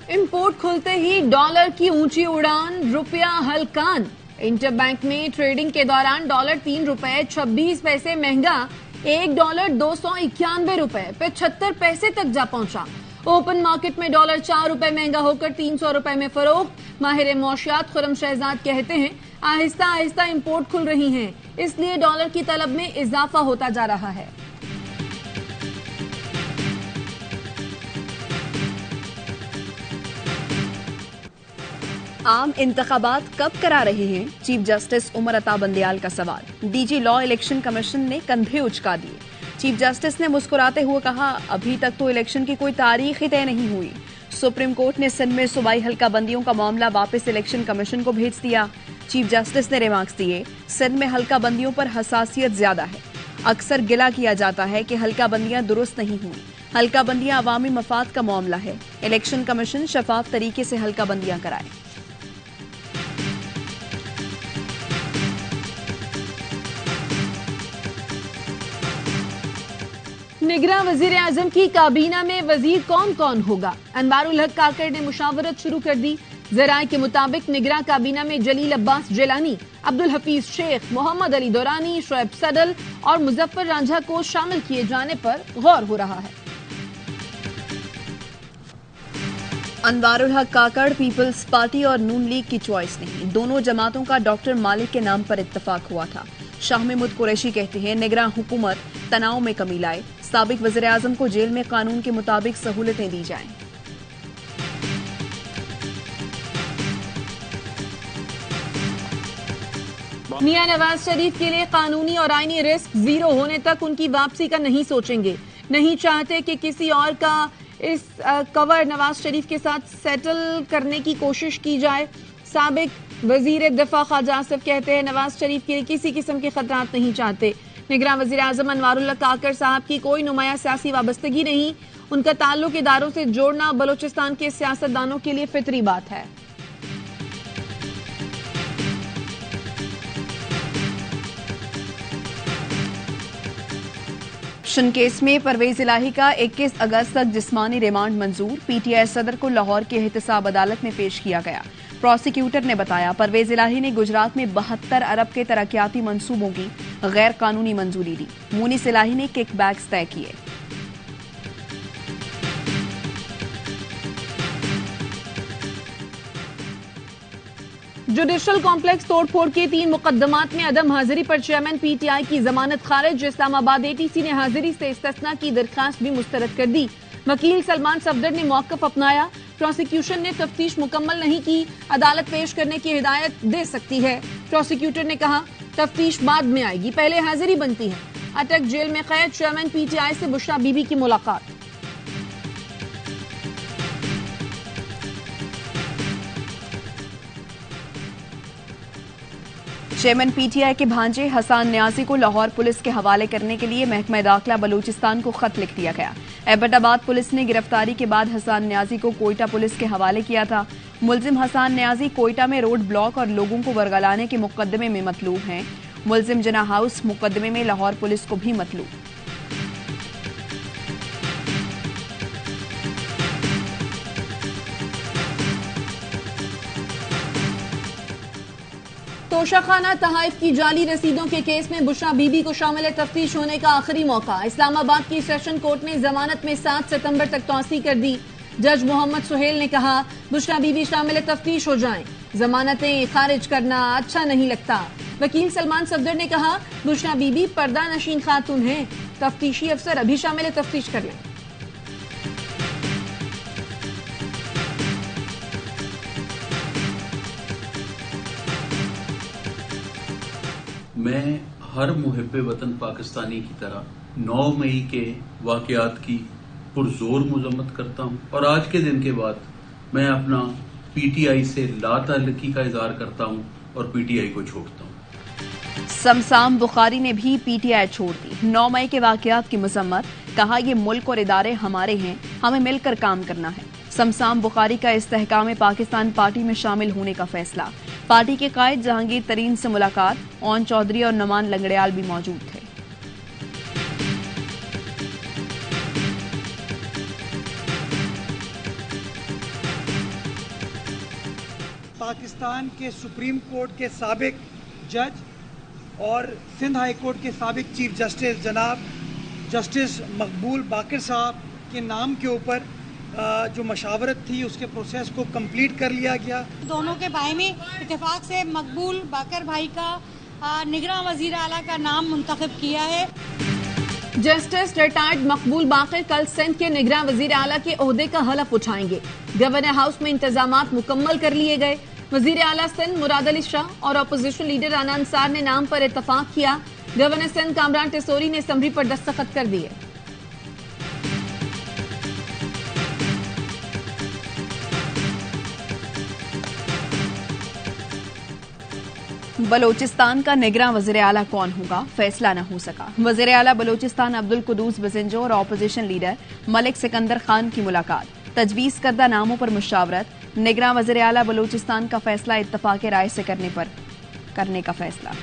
Import खुलते ही dollar की ऊंची उड़ान, रुपया हलकान। इंटरबैंक में ट्रेडिंग के दौरान डॉलर 3 रुपए 26 पैसे महंगा, $1 291 75 पैसे तक जा पहुंचा। ओपन मार्केट में डॉलर 4 रुपए महंगा होकर 300 रुपए में फरोख्त। माहिर मौशियात खुरम शहजाद कहते हैं, आहिस्ता आहिस्ता इंपोर्ट खुल रही हैं, इसलिए डॉलर की तलब में इजाफा होता जा रहा है। आम इंतखाबात कब करा रहे हैं? चीफ जस्टिस उमर अता बंदयाल का सवाल। डीजी लॉ इलेक्शन कमीशन ने कंधे उचका दिए। चीफ जस्टिस ने मुस्कुराते हुए कहा, अभी तक तो इलेक्शन की कोई तारीख ही तय नहीं हुई। सुप्रीम कोर्ट ने सिंध में सूबाई हल्का बंदियों का मामला वापस इलेक्शन कमीशन को भेज दिया। चीफ जस्टिस ने रिमार्क्स दिए, सिंध में हल्का बंदियों पर हसासियत ज्यादा है। अक्सर गिला किया जाता है कि हल्का बंदियां दुरुस्त नहीं हुई। हल्का बंदियां अवामी मफाद का मामला है। इलेक्शन कमीशन शफाफ तरीके से हल्का बंदियां कराए। निगरान वजीर आजम की काबीना में वजीर कौन कौन होगा? अनवारुल हक काकड़ ने मुशावरत शुरू कर दी। जराए के मुताबिक निगरान काबीना में जलील अब्बास जिलानी, अब्दुल हफीज शेख, मोहम्मद अली दौरानी, शोएब सडल और मुजफ्फर रांझा को शामिल किए जाने पर गौर हो रहा है। अनवारुल हक काकड़ पीपल्स पार्टी और नून लीग की चॉइस नहीं, दोनों जमातों का डॉक्टर मालिक के नाम पर इत्तेफाक हुआ था। शाह महमूद कुरैशी कहते हैं, निगरान हुकूमत तनाव में कमी लाए, साबिक वज़ीर आज़म को जेल में कानून के मुताबिक सहूलतें दी जाएं। मियां नवाज शरीफ के लिए कानूनी और आईनी रिस्क जीरो होने तक उनकी वापसी का नहीं सोचेंगे। नहीं चाहते कि किसी और का इस कवर नवाज शरीफ के साथ सेटल करने की कोशिश की जाए। साबिक वजीर दिफा ख्वाजा आसिफ कहते हैं, नवाज शरीफ के लिए किसी किस्म के खतरात नहीं चाहते। निगरान वजीर आजम अनवारुल हक काकड़ साहब की कोई नुमाया सियासी वाबस्तगी नहीं। उनका ताल्लुक इदारों से जोड़ना बलोचिस्तान के सियासतदानों के लिए फितरी बात है। केस में परवेज इलाही का 21 अगस्त तक जिस्मानी रिमांड मंजूर। पीटीआई सदर को लाहौर की एहतसाब अदालत में पेश किया गया। प्रोसिक्यूटर ने बताया, परवेज इलाही ने गुजरात में 72 अरब के तरक्याती मंसूबों की गैर कानूनी मंजूरी दी। मुनीस इलाही ने किकबैक्स तय किए। जुडिशल कॉम्प्लेक्स तोड़फोड़ के 3 मुकदमात में अदम हाजिरी पर चेयरमैन पीटीआई की जमानत खारिज। इस्लामाबाद एटीसी ने हाजिरी से इस्तिस्ना की दरखास्त भी मुस्तरद कर दी। वकील सलमान सफदर ने मौकफ अपनाया। प्रोसिक्यूशन ने तफ्तीश मुकम्मल नहीं की, अदालत पेश करने की हिदायत दे सकती है। प्रोसिक्यूटर ने कहा, तफ्तीश बाद में आएगी, पहले हाजिरी बनती है। अटक जेल में कैद चेयरमैन पीटीआई से बुशरा बीबी की मुलाकात। चेयरमैन पीटीआई के भांजे हसान न्याजी को लाहौर पुलिस के हवाले करने के लिए महकमा दाखिला बलूचिस्तान को खत लिख दिया गया। एबटाबाद पुलिस ने गिरफ्तारी के बाद हसान न्याजी को कोयटा पुलिस के हवाले किया था। मुलजिम हसान न्याजी कोयटा में रोड ब्लॉक और लोगों को वर्गलाने के मुकदमे में मतलूब हैं। मुलजिम जना हाउस मुकदमे में लाहौर पुलिस को भी मतलूब। तोशाखाना तहाइफ की जाली रसीदों के केस में बुशरा बीबी को शामिल तफ्तीश होने का आखिरी मौका। इस्लामाबाद की सेशन कोर्ट ने जमानत में 7 सितंबर तक तौसी कर दी। जज मोहम्मद सुहेल ने कहा, बुशरा बीबी शामिल तफ्तीश हो जाएं, जमानतें खारिज करना अच्छा नहीं लगता। वकील सलमान सफदर ने कहा, बुशरा बीबी पर्दा नशीन खातून हैं, तफ्तीशी अफसर अभी शामिल तफ्तीश कर लें। मैं हर मुहिब्बे वतन पाकिस्तानी की तरह 9 मई के वाकयात की पुरजोर मजम्मत करता हूं और आज के दिन के बाद मैं अपना पीटीआई से लाताल्लुकी का इजहार करता हूं और पीटीआई को छोड़ता हूं। समसाम बुखारी ने भी पीटीआई छोड़ दी। 9 मई के वाकयात की मजम्मत, कहा, ये मुल्क और इदारे हमारे हैं, हमें मिलकर काम करना है। समसाम बुखारी का इस्तेहकाम पाकिस्तान पार्टी में शामिल होने का फैसला। पार्टी के कायद जहांगीर तरीन से मुलाकात, ओन चौधरी और नमान लंगड़ियाल भी मौजूद थे। पाकिस्तान के सुप्रीम कोर्ट के साबिक जज और सिंध हाई कोर्ट के साबिक चीफ जस्टिस जनाब जस्टिस मकबूल बाकर साहब के नाम के ऊपर जो मशावरत थी उसके प्रोसेस को कंप्लीट कर लिया गया। दोनों के बायमी इत्तेफाक से मकबूल बाकर भाई का निगरान वजीर आला का नाम मुंतखब किया है। जस्टिस रिटायर्ड मकबूल बाकर कल सिंध के निगरान वजीर आला के ओहदे का हलफ उठाएंगे। गवर्नर हाउस में इंतजामात मुकम्मल कर लिए गए। वजीर आला सिंध मुराद अली शाह और अपोजिशन लीडर राना अंसार ने नाम पर इत्तफाक किया। गवर्नर सिंध कामरान टिसोरी ने समरी पर दस्तखत कर दिए। बलोचिस्तान का निगरान वज़ीर आला कौन होगा, फैसला न हो सका। वज़ीर आला बलोचिस्तान अब्दुल कुदूस बजिंजो और ऑपोजिशन लीडर मलिक सिकंदर खान की मुलाकात, तजवीज़ करदा नामों पर मुशावरत। निगरान वज़ीर आला बलोचिस्तान का फैसला इत्तफाक राय से करने का फैसला।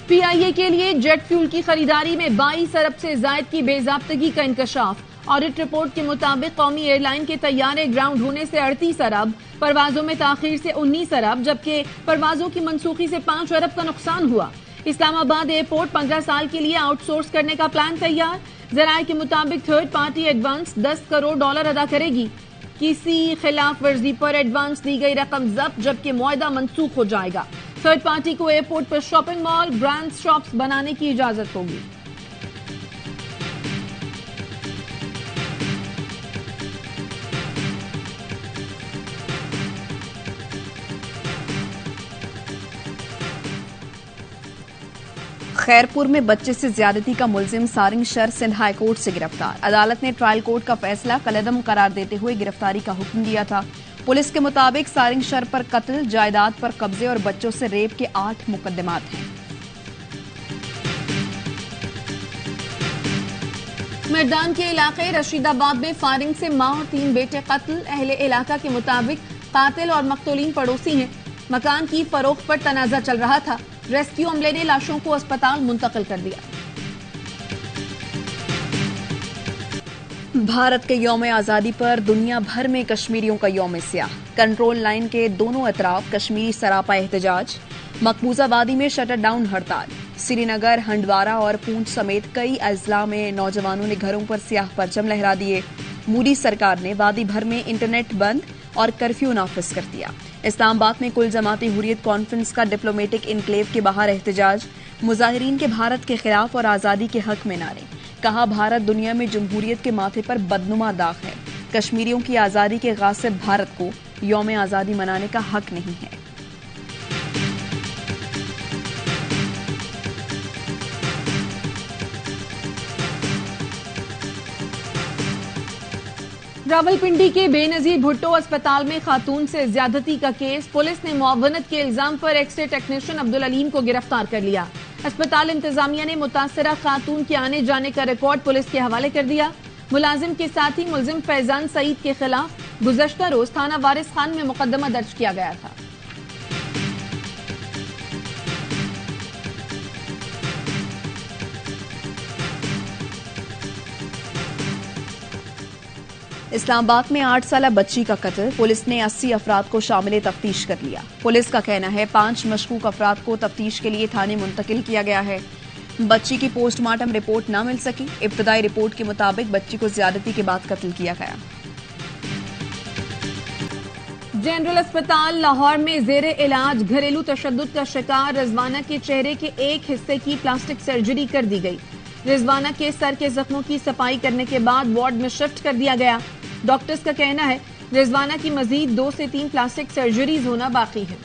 पीआईए के लिए जेट फ्यूल की खरीदारी में 22 अरब से जायद की बेजाब्तगी का इंकशाफ। ऑडिट रिपोर्ट के मुताबिक कौमी एयरलाइन के तैयारे ग्राउंड होने से 38 अरब, परवाजों में ताखीर से 19 अरब, जबकि परवाजों की मनसूखी से 5 अरब का नुकसान हुआ। इस्लामाबाद एयरपोर्ट 15 साल के लिए आउटसोर्स करने का प्लान तैयार। जराये के मुताबिक थर्ड पार्टी एडवांस $10 करोड़ अदा करेगी। किसी खिलाफ वर्जी पर एडवांस दी गई रकम जब्त, जबकि मुआहदा मनसूख हो जाएगा। थर्ड पार्टी को एयरपोर्ट पर शॉपिंग मॉल, ब्रांड शॉप्स बनाने की इजाजत होगी। खैरपुर में बच्चे से ज्यादती का मुलजिम सारिंग शर सिंध हाई कोर्ट से गिरफ्तार। अदालत ने ट्रायल कोर्ट का फैसला कलअदम करार देते हुए गिरफ्तारी का हुक्म दिया था। पुलिस के मुताबिक सारिंग शर पर कत्ल, जायदाद पर कब्जे और बच्चों से रेप के 8 मुकदमात हैं। मैदान के इलाके रशीदाबाद में फायरिंग से मां और 3 बेटे कत्ल। अहले इलाका के मुताबिक कातिल और मकतूलीन पड़ोसी हैं। मकान की फरोख्त पर तनाजा चल रहा था। रेस्क्यू अमले ने लाशों को अस्पताल मुंतकिल कर दिया। भारत के यौम आजादी पर दुनिया भर में कश्मीरियों का यौम स्याह। कंट्रोल लाइन के दोनों अतराफ कश्मीरी सरापा एहतजाज। मकबूजा वादी में शटर डाउन हड़ताल। श्रीनगर, हंडवारा और पूंछ समेत कई अजला में नौजवानों ने घरों पर स्याह परचम लहरा दिए। मोदी सरकार ने वादी भर में इंटरनेट बंद और कर्फ्यू नाफिज कर दिया। इस्लामाबाद में कुल जमाती हुर्रियत कॉन्फ्रेंस का डिप्लोमेटिक इनक्लेव के बाहर एहतजाज। मुजाहिरीन के भारत के खिलाफ और आजादी के हक में नारे। कहा, भारत दुनिया में जमहूरियत के माथे पर बदनुमा दाग है। कश्मीरियों की आजादी के गासिब भारत को यौम आजादी मनाने का हक नहीं है। रावलपिंडी के बेनजीर भुट्टो अस्पताल में खातून से ज्यादती का केस। पुलिस ने मुआवनत के इल्जाम पर एक्सरे टेक्नीशियन अब्दुल अलीम को गिरफ्तार कर लिया। अस्पताल इंतजामिया ने मुतासरा खातून के आने जाने का रिकॉर्ड पुलिस के हवाले कर दिया। मुलाजिम के साथ ही मुलजिम फैजान सईद के खिलाफ गुज़श्ता रोज थाना वारिस खान में मुकदमा दर्ज किया गया था। इस्लामाबाद में 8 साला बच्ची का कत्ल। पुलिस ने 80 अफराद को शामिल तफ्तीश कर लिया। पुलिस का कहना है 5 मशकूक अफराद को तफ्तीश के लिए थाने मुंतकिल किया गया है। बच्ची की पोस्टमार्टम रिपोर्ट न मिल सकी। इब्तदाई रिपोर्ट के मुताबिक बच्ची को ज्यादती के बाद कत्ल किया गया। जनरल अस्पताल लाहौर में जेर इलाज घरेलू तशद्दुद का शिकार रिजवाना के चेहरे के एक हिस्से की प्लास्टिक सर्जरी कर दी गई। रिजवाना के सर के जख्मों की सफाई करने के बाद वार्ड में शिफ्ट कर दिया गया। डॉक्टर्स का कहना है रिजवाना की मजीद 2 से 3 प्लास्टिक सर्जरीज होना बाकी है।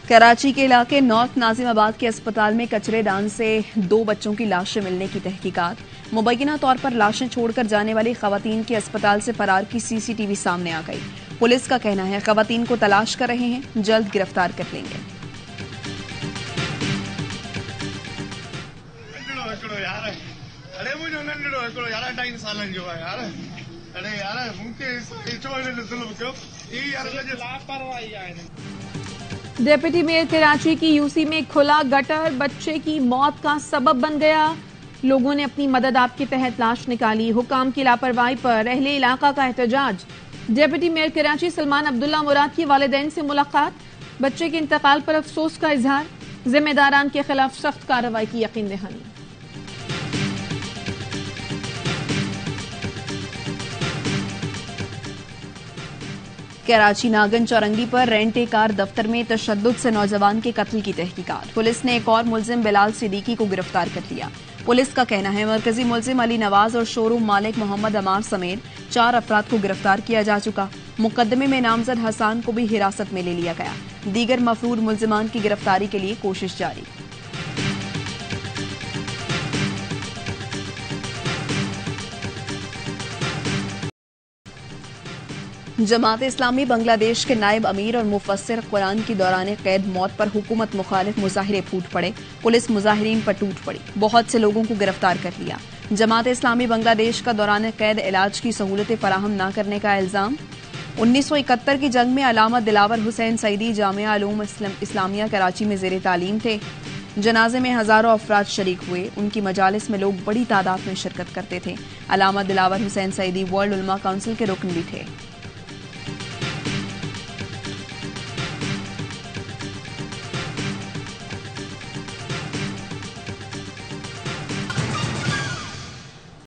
कराची के इलाके नॉर्थ नाजिमाबाद के अस्पताल में कचरेदान से 2 बच्चों की लाशें मिलने की तहकीकात। मुबैना तौर पर लाशें छोड़कर जाने वाली खवातीन के अस्पताल से फरार की सीसीटीवी सामने आ गई। पुलिस का कहना है खवातीन को तलाश कर रहे हैं, जल्द गिरफ्तार कर लेंगे। डिप्टी मेयर कराची की यूसी में खुला गटर बच्चे की मौत का सबब बन गया। लोगों ने अपनी मदद आप के तहत लाश निकाली। हुकाम की लापरवाही पर अहले इलाका का एहतजाज। डिप्टी मेयर कराची सलमान अब्दुल्ला मुराद की वालिदैन से मुलाकात। बच्चे के इंतकाल पर अफसोस का इजहार। जिम्मेदारान के खिलाफ सख्त कार्रवाई की यकीन दहानी। कराची नागन चौरंगी पर रेंट ए कार दफ्तर में तशद्दुद से नौजवान के कत्ल की तहकीकात। पुलिस ने एक और मुलजिम बिलाल सिद्दीकी को गिरफ्तार कर लिया। पुलिस का कहना है मरकजी मुलजिम अली नवाज और शोरूम मालिक मोहम्मद अमार समेत 4 अफराद को गिरफ्तार किया जा चुका। मुकदमे में नामजद हसान को भी हिरासत में ले लिया गया। दीगर मफरूर मुलजिमान की गिरफ्तारी के लिए कोशिश जारी। जमात इस्लामी बांग्लादेश के नायब अमीर और मुफस्सिर कुरान की दौरान कैद मौत पर हुकूमत मुखालिफ मुजाहिरे फूट पड़े। पुलिस मुजाहिरीन पर टूट पड़ी। बहुत से लोगों को गिरफ्तार कर लिया। जमात इस्लामी बांग्लादेश का दौरान कैद इलाज की सहूलतें फराहम न करने का इल्जाम। 1971 की जंग में अलामा दिलावर हुसैन सईदी जामिया उलूम इस्लामिया कराची में ज़ेरे तालीम थे। जनाजे में हजारों अफराद शरीक हुए। उनकी मजालिस में लोग बड़ी तादाद में शिरकत करते थे। अलामा दिलावर हुसैन सईदी वर्ल्ड उलमा काउंसिल के रुकन भी थे।